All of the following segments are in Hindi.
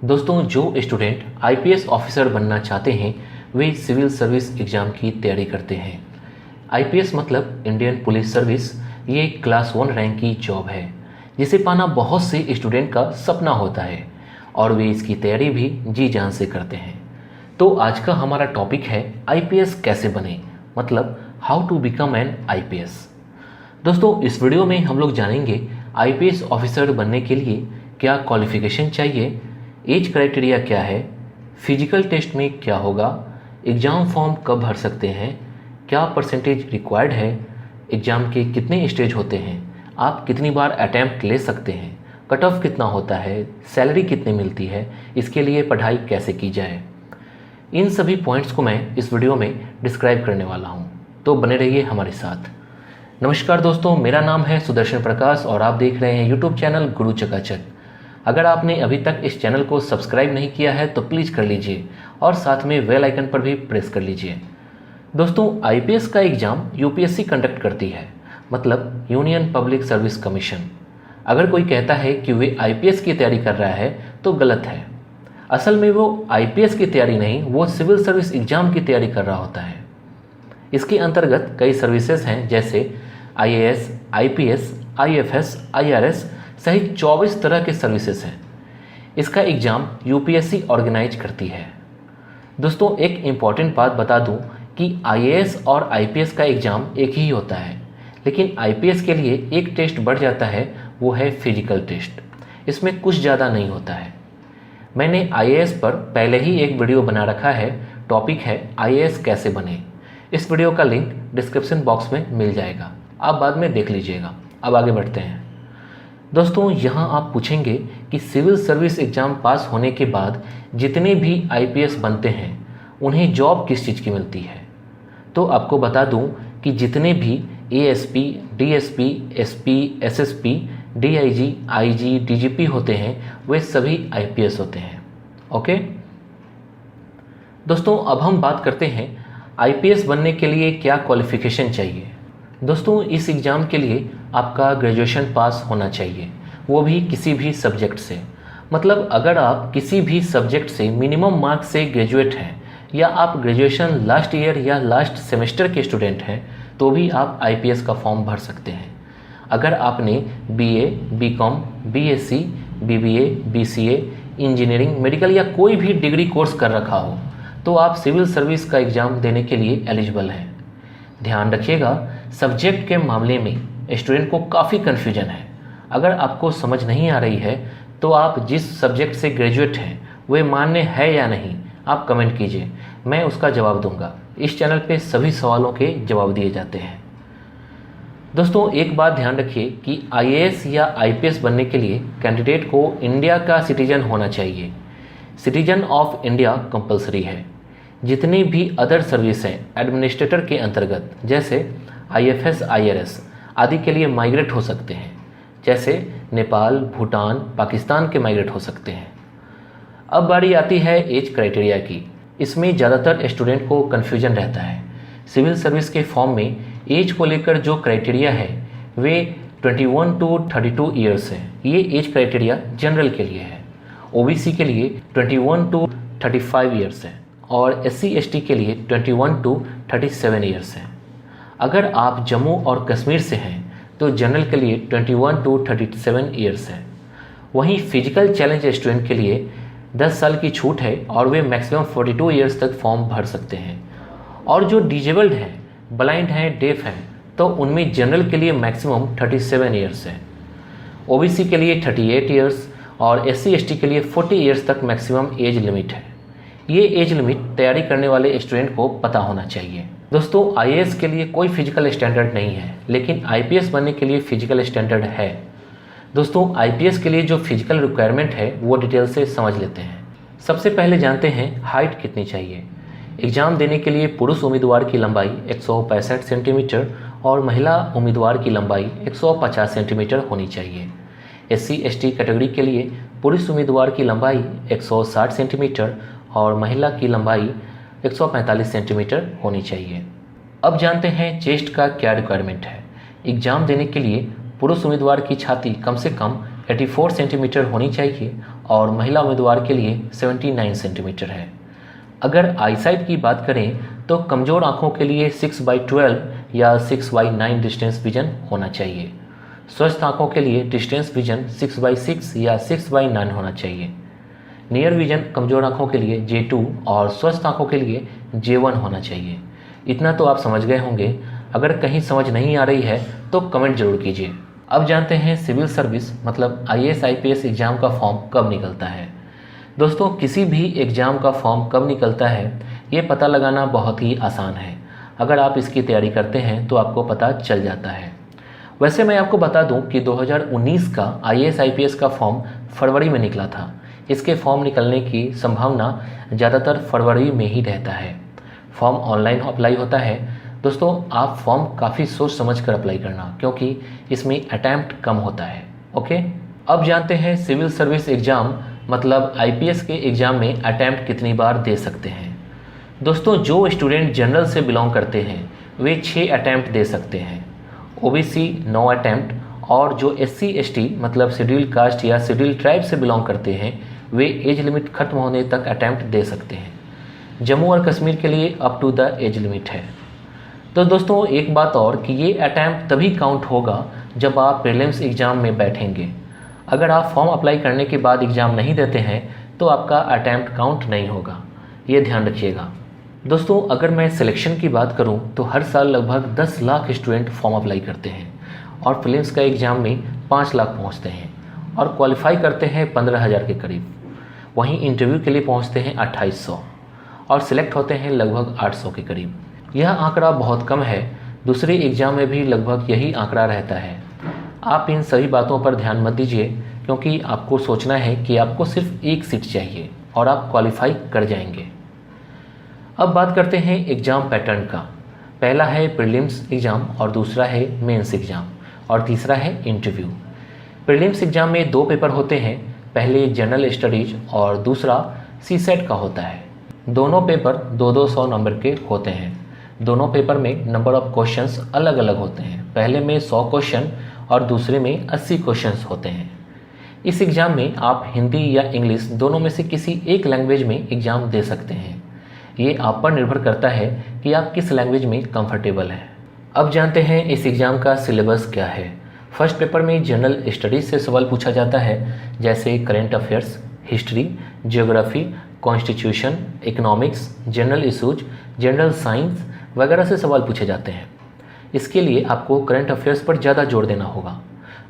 दोस्तों, जो स्टूडेंट आईपीएस ऑफिसर बनना चाहते हैं वे सिविल सर्विस एग्ज़ाम की तैयारी करते हैं। आईपीएस मतलब इंडियन पुलिस सर्विस। ये क्लास 1 रैंक की जॉब है जिसे पाना बहुत से स्टूडेंट का सपना होता है और वे इसकी तैयारी भी जी जान से करते हैं। तो आज का हमारा टॉपिक है आईपीएस कैसे बने, मतलब how to become an IPS. दोस्तों, इस वीडियो में हम लोग जानेंगे आईपीएस ऑफिसर बनने के लिए क्या क्वालिफिकेशन चाहिए, एज क्राइटेरिया क्या है, फिजिकल टेस्ट में क्या होगा, एग्ज़ाम फॉर्म कब भर सकते हैं, क्या परसेंटेज रिक्वायर्ड है, एग्ज़ाम के कितने स्टेज होते हैं, आप कितनी बार अटैम्प्ट ले सकते हैं, कट ऑफ कितना होता है, सैलरी कितनी मिलती है, इसके लिए पढ़ाई कैसे की जाए। इन सभी पॉइंट्स को मैं इस वीडियो में डिस्क्राइब करने वाला हूँ, तो बने रहिए हमारे साथ। नमस्कार दोस्तों, मेरा नाम है सुदर्शन प्रकाश और आप देख रहे हैं यूट्यूब चैनल गुरु चकाचक। अगर आपने अभी तक इस चैनल को सब्सक्राइब नहीं किया है तो प्लीज़ कर लीजिए और साथ में बेल आइकन पर भी प्रेस कर लीजिए। दोस्तों, आईपीएस का एग्ज़ाम यूपीएससी कंडक्ट करती है, मतलब यूनियन पब्लिक सर्विस कमीशन। अगर कोई कहता है कि वे आईपीएस की तैयारी कर रहा है तो गलत है। असल में वो आईपीएस की तैयारी नहीं, वो सिविल सर्विस एग्ज़ाम की तैयारी कर रहा होता है। इसके अंतर्गत कई सर्विसेज हैं, जैसे आईएएस, आईपीएस, आईएफएस, आईआरएस सहित 24 तरह के सर्विसेज हैं। इसका एग्ज़ाम यूपीएससी ऑर्गेनाइज करती है। दोस्तों, एक इम्पॉर्टेंट बात बता दूं कि आईएएस और आईपीएस का एग्ज़ाम एक ही होता है, लेकिन आईपीएस के लिए एक टेस्ट बढ़ जाता है, वो है फिजिकल टेस्ट। इसमें कुछ ज़्यादा नहीं होता है। मैंने आईएएस पर पहले ही एक वीडियो बना रखा है, टॉपिक है आईएएस कैसे बने। इस वीडियो का लिंक डिस्क्रिप्शन बॉक्स में मिल जाएगा, आप बाद में देख लीजिएगा। अब आगे बढ़ते हैं। दोस्तों, यहाँ आप पूछेंगे कि सिविल सर्विस एग्ज़ाम पास होने के बाद जितने भी आईपीएस बनते हैं उन्हें जॉब किस चीज़ की मिलती है। तो आपको बता दूं कि जितने भी ASP, DSP, SP, SSP, DIG, IG, DGP होते हैं वे सभी आईपीएस होते हैं। ओके दोस्तों, अब हम बात करते हैं आईपीएस बनने के लिए क्या क्वालिफिकेशन चाहिए। दोस्तों, इस एग्ज़ाम के लिए आपका ग्रेजुएशन पास होना चाहिए, वो भी किसी भी सब्जेक्ट से। मतलब अगर आप किसी भी सब्जेक्ट से मिनिमम मार्क्स से ग्रेजुएट हैं या आप ग्रेजुएशन लास्ट ईयर या लास्ट सेमेस्टर के स्टूडेंट हैं तो भी आप आईपीएस का फॉर्म भर सकते हैं। अगर आपने BA, BCom, BSc, BBA, BCA, engineering, medical या कोई भी डिग्री कोर्स कर रखा हो तो आप सिविल सर्विस का एग्ज़ाम देने के लिए एलिजिबल हैं। ध्यान रखिएगा, सब्जेक्ट के मामले में स्टूडेंट को काफ़ी कन्फ्यूजन है। अगर आपको समझ नहीं आ रही है तो आप जिस सब्जेक्ट से ग्रेजुएट हैं वे मान्य है या नहीं, आप कमेंट कीजिए, मैं उसका जवाब दूंगा। इस चैनल पे सभी सवालों के जवाब दिए जाते हैं। दोस्तों, एक बात ध्यान रखिए कि आईएएस या आईपीएस बनने के लिए कैंडिडेट को इंडिया का सिटीजन होना चाहिए। सिटीजन ऑफ इंडिया कंपलसरी है। जितने भी अदर सर्विस हैं एडमिनिस्ट्रेटर के अंतर्गत, जैसे आईएफएस, आईआरएस आदि के लिए माइग्रेट हो सकते हैं, जैसे नेपाल, भूटान, पाकिस्तान के माइग्रेट हो सकते हैं। अब बारी आती है एज क्राइटेरिया की। इसमें ज़्यादातर स्टूडेंट को कन्फ्यूजन रहता है। सिविल सर्विस के फॉर्म में एज को लेकर जो क्राइटेरिया है वे 21 टू 32 ईयर्स है। ये एज क्राइटेरिया जनरल के लिए है। ओबीसी के लिए 21 टू 35 ईयर्स है और एससी एसटी के लिए 21 टू 37 ईयर्स है। अगर आप जम्मू और कश्मीर से हैं तो जनरल के लिए 21 टू 37 ईयर्स है। वहीं फिजिकल चैलेंज स्टूडेंट के लिए 10 साल की छूट है और वे मैक्सिमम 42 ईयर्स तक फॉर्म भर सकते हैं। और जो डिजेबल्ड हैं, ब्लाइंड हैं, डेफ हैं, तो उनमें जनरल के लिए मैक्सिमम 37 ईयर्स है। ओबीसी के लिए 38 ईयर्स और एससी एसटी के लिए 40 ईयर्स तक मैक्सिमम एज लिमिट है। ये एज लिमिट तैयारी करने वाले स्टूडेंट को पता होना चाहिए। दोस्तों, आईएएस के लिए कोई फिजिकल स्टैंडर्ड नहीं है, लेकिन आईपीएस बनने के लिए फिजिकल स्टैंडर्ड है। दोस्तों, आईपीएस के लिए जो फिजिकल रिक्वायरमेंट है वो डिटेल से समझ लेते हैं। सबसे पहले जानते हैं हाइट कितनी चाहिए। एग्ज़ाम देने के लिए पुरुष उम्मीदवार की लंबाई 165 सेंटीमीटर और महिला उम्मीदवार की लंबाई 150 सेंटीमीटर होनी चाहिए। एससी एसटी कैटेगरी के लिए पुरुष उम्मीदवार की लंबाई 160 सेंटीमीटर और महिला की लंबाई 145 सेंटीमीटर होनी चाहिए। अब जानते हैं चेस्ट का क्या रिक्वायरमेंट है। एग्ज़ाम देने के लिए पुरुष उम्मीदवार की छाती कम से कम 84 सेंटीमीटर होनी चाहिए और महिला उम्मीदवार के लिए 79 सेंटीमीटर है। अगर आईसाइट की बात करें तो कमज़ोर आँखों के लिए 6/12 या 6/9 डिस्टेंस विजन होना चाहिए। स्वस्थ आँखों के लिए डिस्टेंस विजन 6/6 या 6/9 होना चाहिए। नियर विजन कमज़ोर आँखों के लिए J2 और स्वस्थ आँखों के लिए J1 होना चाहिए। इतना तो आप समझ गए होंगे। अगर कहीं समझ नहीं आ रही है तो कमेंट जरूर कीजिए। अब जानते हैं सिविल सर्विस मतलब IAS IPS एग्ज़ाम का फॉर्म कब निकलता है। दोस्तों, किसी भी एग्ज़ाम का फॉर्म कब निकलता है ये पता लगाना बहुत ही आसान है। अगर आप इसकी तैयारी करते हैं तो आपको पता चल जाता है। वैसे मैं आपको बता दूं कि 2019 का IAS IPS का फॉर्म फरवरी में निकला था। इसके फॉर्म निकलने की संभावना ज़्यादातर फरवरी में ही रहता है। फॉर्म ऑनलाइन अप्लाई होता है। दोस्तों, आप फॉर्म काफ़ी सोच समझ कर अप्लाई करना, क्योंकि इसमें अटैम्प्ट कम होता है। ओके, अब जानते हैं सिविल सर्विस एग्ज़ाम मतलब IPS के एग्ज़ाम में अटैम्प्ट कितनी बार दे सकते हैं। दोस्तों, जो स्टूडेंट जनरल से बिलोंग करते हैं वे 6 अटैम्प्ट दे सकते हैं, OBC 9 अटैम्प्ट और जो SC ST मतलब शेड्यूल कास्ट या शेड्यूल ट्राइब से बिलोंग करते हैं वे एज लिमिट खत्म होने तक अटैम्प्ट दे सकते हैं। जम्मू और कश्मीर के लिए up to the age limit है। तो दोस्तों, एक बात और कि ये अटैम्प्ट तभी काउंट होगा जब आप प्रीलिम्स एग्ज़ाम में बैठेंगे। अगर आप फॉर्म अप्लाई करने के बाद एग्ज़ाम नहीं देते हैं तो आपका अटैम्प्ट काउंट नहीं होगा, ये ध्यान रखिएगा। दोस्तों, अगर मैं सिलेक्शन की बात करूं तो हर साल लगभग 10 लाख स्टूडेंट फॉर्म अप्लाई करते हैं और प्रीलिम्स का एग्ज़ाम में 5 लाख पहुंचते हैं और क्वालिफाई करते हैं 15,000 के करीब। वहीं इंटरव्यू के लिए पहुंचते हैं 2800 और सिलेक्ट होते हैं लगभग 800 के करीब। यह आंकड़ा बहुत कम है। दूसरे एग्ज़ाम में भी लगभग यही आंकड़ा रहता है। आप इन सभी बातों पर ध्यान मत दीजिए, क्योंकि आपको सोचना है कि आपको सिर्फ एक सीट चाहिए और आप क्वालिफाई कर जाएंगे। अब बात करते हैं एग्ज़ाम पैटर्न का। पहला है प्रीलिम्स एग्ज़ाम और दूसरा है मेंस एग्ज़ाम और तीसरा है इंटरव्यू। प्रीलिम्स एग्ज़ाम में 2 पेपर होते हैं, पहले जनरल स्टडीज और दूसरा CSET का होता है। दोनों पेपर 200 नंबर के होते हैं। दोनों पेपर में नंबर ऑफ क्वेश्चंस अलग अलग होते हैं। पहले में 100 क्वेश्चन और दूसरे में 80 क्वेश्चंस होते हैं। इस एग्ज़ाम में आप हिंदी या इंग्लिश दोनों में से किसी एक लैंग्वेज में एग्ज़ाम दे सकते हैं। ये आप पर निर्भर करता है कि आप किस लैंग्वेज में कंफर्टेबल हैं। अब जानते हैं इस एग्ज़ाम का सिलेबस क्या है। फर्स्ट पेपर में जनरल स्टडीज़ से सवाल पूछा जाता है, जैसे current affairs, history, geography, constitution, economics, general issues, general science वगैरह से सवाल पूछे जाते हैं। इसके लिए आपको करंट अफेयर्स पर ज़्यादा जोर देना होगा।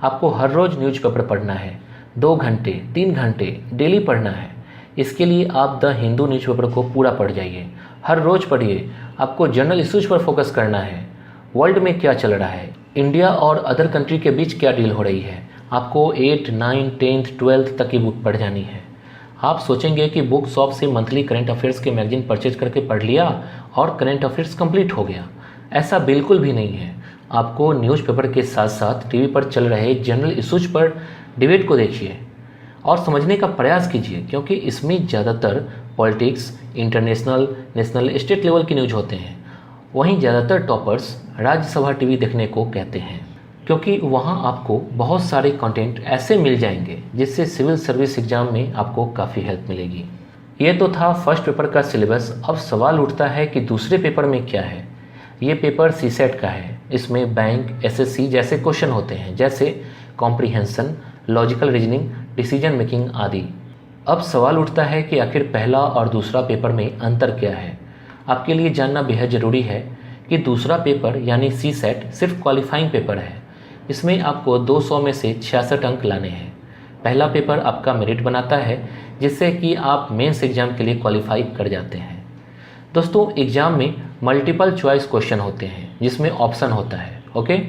आपको हर रोज़ न्यूज़पेपर पढ़ना है, 2 घंटे 3 घंटे डेली पढ़ना है। इसके लिए आप द हिंदू न्यूज़पेपर को पूरा पढ़ जाइए, हर रोज़ पढ़िए। आपको जनरल इशूज़ पर फोकस करना है, वर्ल्ड में क्या चल रहा है, इंडिया और अदर कंट्री के बीच क्या डील हो रही है। आपको 8, 9, 10th, 12th तक की बुक पढ़ जानी है। आप सोचेंगे कि बुक शॉप से मंथली करंट अफेयर्स के मैगजीन परचेज करके पढ़ लिया और करंट अफेयर्स कंप्लीट हो गया। ऐसा बिल्कुल भी नहीं है। आपको न्यूज़पेपर के साथ साथ टीवी पर चल रहे जनरल इशूज पर डिबेट को देखिए और समझने का प्रयास कीजिए, क्योंकि इसमें ज़्यादातर politics, international, national, state level की न्यूज़ होते हैं। वहीं ज़्यादातर टॉपर्स राज्यसभा टीवी देखने को कहते हैं, क्योंकि वहां आपको बहुत सारे कंटेंट ऐसे मिल जाएंगे जिससे सिविल सर्विस एग्ज़ाम में आपको काफ़ी हेल्प मिलेगी। ये तो था फर्स्ट पेपर का सिलेबस। अब सवाल उठता है कि दूसरे पेपर में क्या है। ये पेपर CSET का है। इसमें बैंक, SSC जैसे क्वेश्चन होते हैं, जैसे comprehension, logical reasoning, decision making आदि। अब सवाल उठता है कि आखिर पहला और दूसरा पेपर में अंतर क्या है। आपके लिए जानना बेहद ज़रूरी है कि दूसरा पेपर यानी CSET सिर्फ क्वालिफाइंग पेपर है। इसमें आपको 200 में से 66 अंक लाने हैं। पहला पेपर आपका मेरिट बनाता है, जिससे कि आप मेंस एग्ज़ाम के लिए क्वालिफाई कर जाते हैं। दोस्तों, एग्ज़ाम में मल्टीपल चॉइस क्वेश्चन होते हैं जिसमें ऑप्शन होता है। ओके,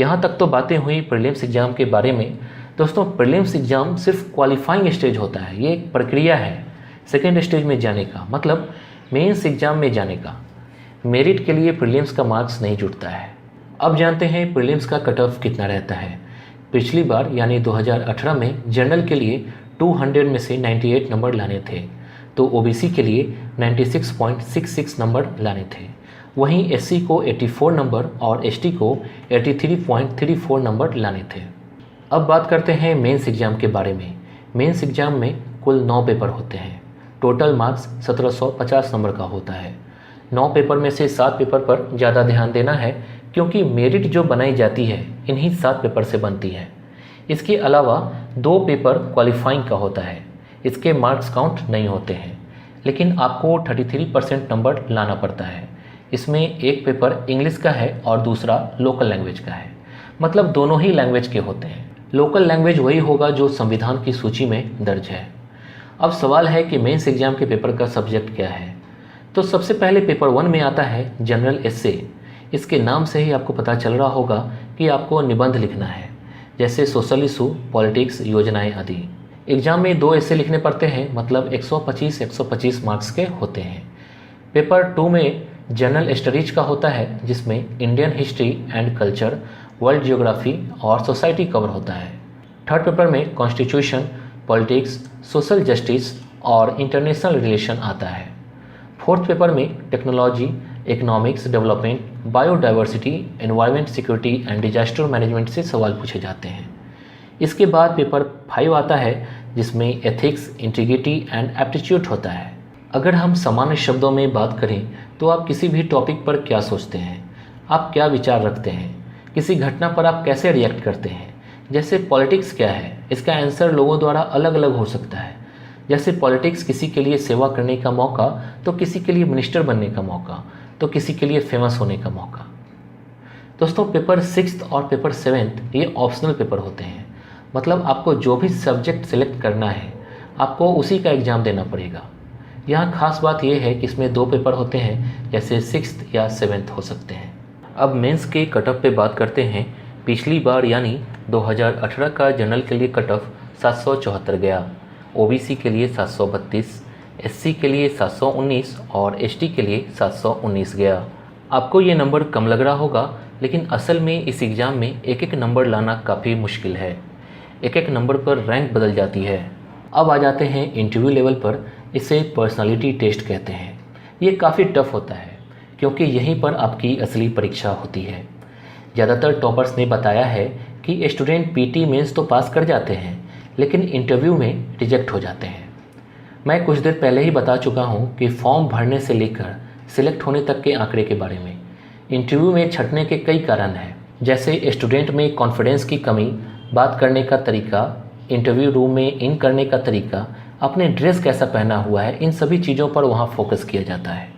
यहाँ तक तो बातें हुई प्रीलिम्स एग्ज़ाम के बारे में। दोस्तों, प्रीलिम्स एग्ज़ाम सिर्फ क्वालिफाइंग स्टेज होता है। ये एक प्रक्रिया है सेकेंड स्टेज में जाने का, मतलब मेंस एग्ज़ाम में जाने का। मेरिट के लिए प्रीलिम्स का मार्क्स नहीं जुड़ता है। अब जानते हैं प्रीलिम्स का कट ऑफ कितना रहता है। पिछली बार यानी 2018 में जनरल के लिए 200 में से 98 नंबर लाने थे, तो OBC के लिए 96.66 नंबर लाने थे। वहीं SC को 84 नंबर और ST को 83.34 नंबर लाने थे। अब बात करते हैं मेंस एग्ज़ाम के बारे में। मेंस एग्ज़ाम में कुल 9 पेपर होते हैं। टोटल मार्क्स 1750 नंबर का होता है। 9 पेपर में से 7 पेपर पर ज़्यादा ध्यान देना है, क्योंकि मेरिट जो बनाई जाती है इन्हीं 7 पेपर से बनती है। इसके अलावा 2 पेपर क्वालिफाइंग का होता है। इसके मार्क्स काउंट नहीं होते हैं, लेकिन आपको 33% नंबर लाना पड़ता है। इसमें एक पेपर इंग्लिश का है और दूसरा लोकल लैंग्वेज का है, मतलब दोनों ही लैंग्वेज के होते हैं। लोकल लैंग्वेज वही होगा जो संविधान की सूची में दर्ज है। अब सवाल है कि मेंस एग्जाम के पेपर का सब्जेक्ट क्या है। तो सबसे पहले पेपर 1 में आता है जनरल एस्से। इसके नाम से ही आपको पता चल रहा होगा कि आपको निबंध लिखना है, जैसे सोशल इशू, पॉलिटिक्स, योजनाएं आदि। एग्जाम में 2 एस्से लिखने पड़ते हैं, मतलब 125 मार्क्स के होते हैं। पेपर 2 में जनरल स्टडीज का होता है, जिसमें Indian history and culture, world geography और सोसाइटी कवर होता है। थर्ड पेपर में कॉन्स्टिट्यूशन, पॉलिटिक्स, सोशल जस्टिस और इंटरनेशनल रिलेशन आता है। फोर्थ पेपर में technology, economics development, biodiversity, environment security and disaster management से सवाल पूछे जाते हैं। इसके बाद पेपर 5 आता है, जिसमें एथिक्स, इंटीग्रिटी एंड एप्टीट्यूड होता है। अगर हम सामान्य शब्दों में बात करें तो आप किसी भी टॉपिक पर क्या सोचते हैं, आप क्या विचार रखते हैं, किसी घटना पर आप कैसे रिएक्ट करते हैं। जैसे पॉलिटिक्स क्या है, इसका आंसर लोगों द्वारा अलग अलग हो सकता है। जैसे पॉलिटिक्स किसी के लिए सेवा करने का मौका, तो किसी के लिए मिनिस्टर बनने का मौका, तो किसी के लिए फेमस होने का मौका। दोस्तों, पेपर 6 और पेपर 7 ये ऑप्शनल पेपर होते हैं, मतलब आपको जो भी सब्जेक्ट सेलेक्ट करना है आपको उसी का एग्ज़ाम देना पड़ेगा। यहाँ खास बात यह है कि इसमें 2 पेपर होते हैं, जैसे 6th या 7th हो सकते हैं। अब मेंस के कट ऑफ पे बात करते हैं। पिछली बार यानी 2018 का जनरल के लिए कट ऑफ 774 गया, ओबीसी के लिए 732, एससी के लिए 719 और एसटी के लिए 719 गया। आपको ये नंबर कम लग रहा होगा, लेकिन असल में इस एग्ज़ाम में एक एक नंबर लाना काफ़ी मुश्किल है। एक एक नंबर पर रैंक बदल जाती है। अब आ जाते हैं इंटरव्यू लेवल पर। इसे पर्सनालिटी टेस्ट कहते हैं। ये काफ़ी टफ होता है, क्योंकि यहीं पर आपकी असली परीक्षा होती है। ज़्यादातर टॉपर्स ने बताया है कि स्टूडेंट पीटी मेंस तो पास कर जाते हैं, लेकिन इंटरव्यू में रिजेक्ट हो जाते हैं। मैं कुछ देर पहले ही बता चुका हूँ कि फॉर्म भरने से लेकर सिलेक्ट होने तक के आंकड़े के बारे में। इंटरव्यू में छंटने के कई कारण हैं, जैसे स्टूडेंट में कॉन्फिडेंस की कमी, बात करने का तरीका, इंटरव्यू रूम में इन करने का तरीका, अपने ड्रेस कैसा पहना हुआ है, इन सभी चीज़ों पर वहाँ फोकस किया जाता है।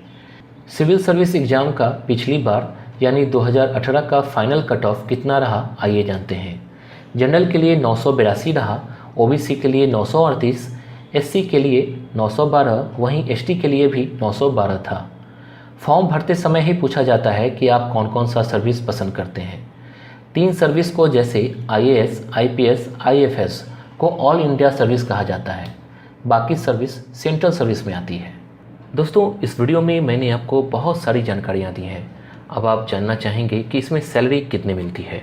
सिविल सर्विस एग्ज़ाम का पिछली बार यानी 2018 का फाइनल कट ऑफ कितना रहा, आइए जानते हैं। जनरल के लिए 982 रहा, ओबीसी के लिए 938, एससी के लिए 912, वहीं एसटी के लिए भी 912 था। फॉर्म भरते समय ही पूछा जाता है कि आप कौन कौन सा सर्विस पसंद करते हैं। 3 सर्विस को, जैसे आईएएस, आईपीएस, आईएफएस को ऑल इंडिया सर्विस कहा जाता है। बाकी सर्विस सेंट्रल सर्विस में आती है। दोस्तों, इस वीडियो में मैंने आपको बहुत सारी जानकारियाँ दी हैं। अब आप जानना चाहेंगे कि इसमें सैलरी कितनी मिलती है।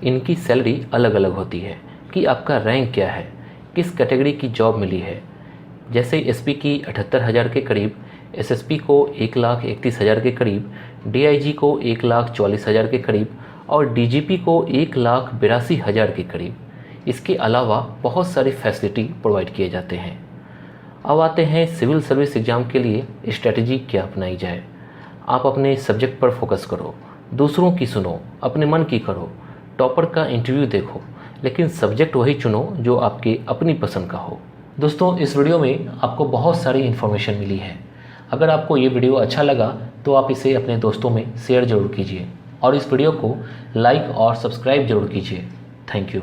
इनकी सैलरी अलग अलग होती है कि आपका रैंक क्या है, किस कैटेगरी की जॉब मिली है। जैसे एसपी की 78,000 के करीब, एसएसपी को 1,31,000 के करीब, डीआईजी को 1,40,000 के करीब और डीजीपी को 1,82,000 के करीब। इसके अलावा बहुत सारी फैसिलिटी प्रोवाइड किए जाते हैं। अब आते हैं सिविल सर्विस एग्ज़ाम के लिए स्ट्रेटजी क्या अपनाई जाए। आप अपने सब्जेक्ट पर फोकस करो, दूसरों की सुनो, अपने मन की करो, टॉपर का इंटरव्यू देखो, लेकिन सब्जेक्ट वही चुनो जो आपकी अपनी पसंद का हो। दोस्तों, इस वीडियो में आपको बहुत सारी इन्फॉर्मेशन मिली है। अगर आपको ये वीडियो अच्छा लगा तो आप इसे अपने दोस्तों में शेयर ज़रूर कीजिए और इस वीडियो को लाइक और सब्सक्राइब ज़रूर कीजिए। Thank you.